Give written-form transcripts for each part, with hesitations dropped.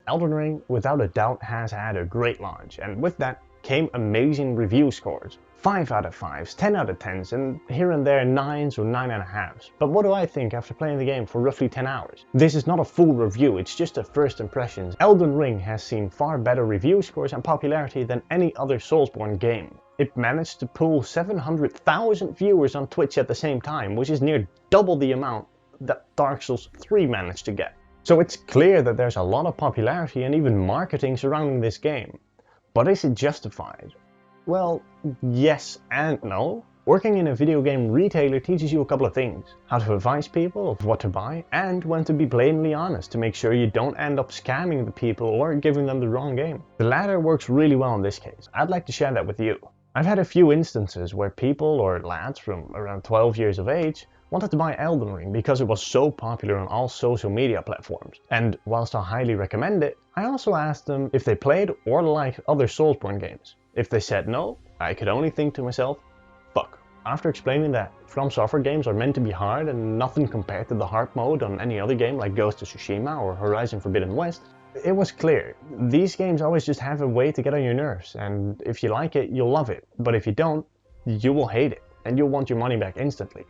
Elden Ring without a doubt has had a great launch, and with that came amazing review scores. 5 out of 5s, 10 out of 10s, and here and there 9s or 9.5s. But what do I think after playing the game for roughly 10 hours? This is not a full review, it's just a first impressions. Elden Ring has seen far better review scores and popularity than any other Soulsborne game. It managed to pull 700,000 viewers on Twitch at the same time, which is near double the amount that Dark Souls 3 managed to get. So it's clear that there's a lot of popularity and even marketing surrounding this game. But is it justified? Well, yes and no. Working in a video game retailer teaches you a couple of things. How to advise people of what to buy and when to be blatantly honest to make sure you don't end up scamming the people or giving them the wrong game. The latter works really well in this case. I'd like to share that with you. I've had a few instances where people or lads from around 12 years of age wanted to buy Elden Ring because it was so popular on all social media platforms. And whilst I highly recommend it, I also asked them if they played or liked other Soulsborne games. If they said no, I could only think to myself, fuck. After explaining that From Software games are meant to be hard and nothing compared to the hard mode on any other game like Ghost of Tsushima or Horizon Forbidden West, it was clear. These games always just have a way to get on your nerves, and if you like it, you'll love it. But if you don't, you will hate it, and you'll want your money back instantly.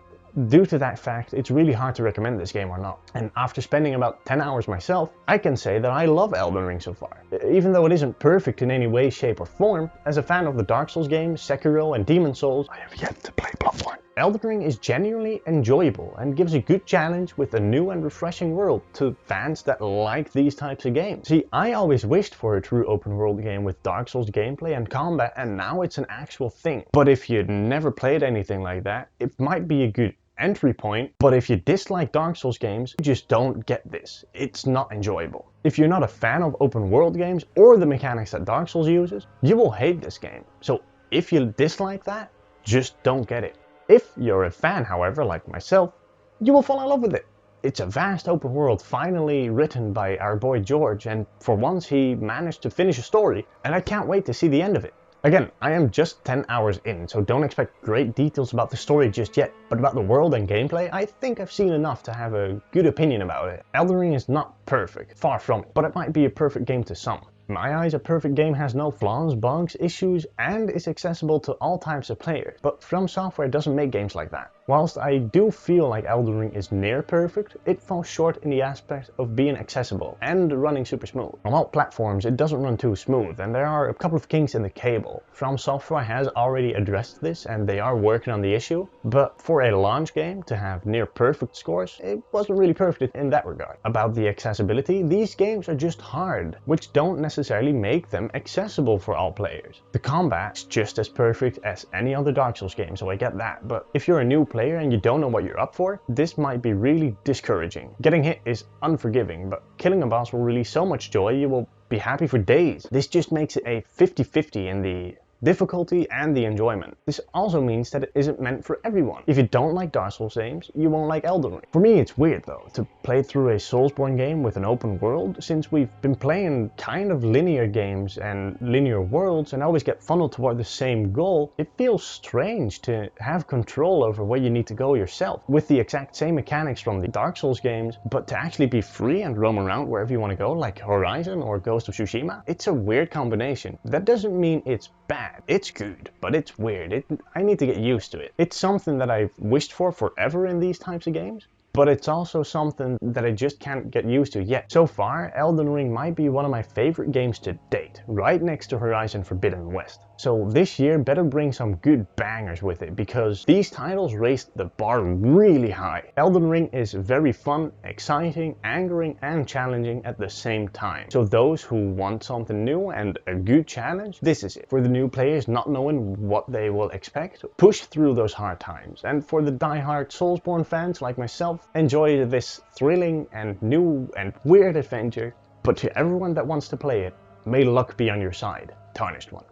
Due to that fact, it's really hard to recommend this game or not. And after spending about 10 hours myself, I can say that I love Elden Ring so far. Even though it isn't perfect in any way, shape or form, as a fan of the Dark Souls games, Sekiro and Demon Souls, I have yet to play Bloodborne. Elden Ring is genuinely enjoyable and gives a good challenge with a new and refreshing world to fans that like these types of games. See, I always wished for a true open world game with Dark Souls gameplay and combat, and now it's an actual thing. But if you'd never played anything like that, it might be a good entry point, but if you dislike Dark Souls games, you just don't get this. It's not enjoyable. If you're not a fan of open world games or the mechanics that Dark Souls uses, you will hate this game. So if you dislike that, just don't get it. If you're a fan, however, like myself, you will fall in love with it. It's a vast open world finally written by our boy George, and for once he managed to finish a story, and I can't wait to see the end of it. Again, I am just 10 hours in, so don't expect great details about the story just yet, but about the world and gameplay, I think I've seen enough to have a good opinion about it. Elden Ring is not perfect, far from it, but it might be a perfect game to some. In my eyes, a perfect game has no flaws, bugs, issues, and is accessible to all types of players. But From Software doesn't make games like that. Whilst I do feel like Elden Ring is near perfect, it falls short in the aspect of being accessible and running super smooth. On all platforms, it doesn't run too smooth, and there are a couple of kinks in the cable. From Software has already addressed this, and they are working on the issue, but for a launch game to have near perfect scores, it wasn't really perfect in that regard. About the accessibility, these games are just hard, which don't necessarily make them accessible for all players. The combat is just as perfect as any other Dark Souls game, so I get that, but if you're a new player and you don't know what you're up for, this might be really discouraging. Getting hit is unforgiving, but killing a boss will release so much joy you will be happy for days. This just makes it a 50-50 in the difficulty and the enjoyment. This also means that it isn't meant for everyone. If you don't like Dark Souls games, you won't like Elden Ring. For me, it's weird though, to play through a Soulsborne game with an open world, since we've been playing kind of linear games and linear worlds and always get funneled toward the same goal. It feels strange to have control over where you need to go yourself, with the exact same mechanics from the Dark Souls games, but to actually be free and roam around wherever you want to go, like Horizon or Ghost of Tsushima. It's a weird combination. That doesn't mean it's bad. It's good, but it's weird. I need to get used to it. It's something that I've wished for forever in these types of games, but it's also something that I just can't get used to yet. So far, Elden Ring might be one of my favorite games to date, right next to Horizon Forbidden West. So this year better bring some good bangers with it, because these titles raised the bar really high. Elden Ring is very fun, exciting, angering and challenging at the same time. So those who want something new and a good challenge, this is it. For the new players not knowing what they will expect, push through those hard times. And for the die-hard Soulsborne fans like myself, enjoy this thrilling and new and weird adventure. But to everyone that wants to play it, may luck be on your side. Tarnished One.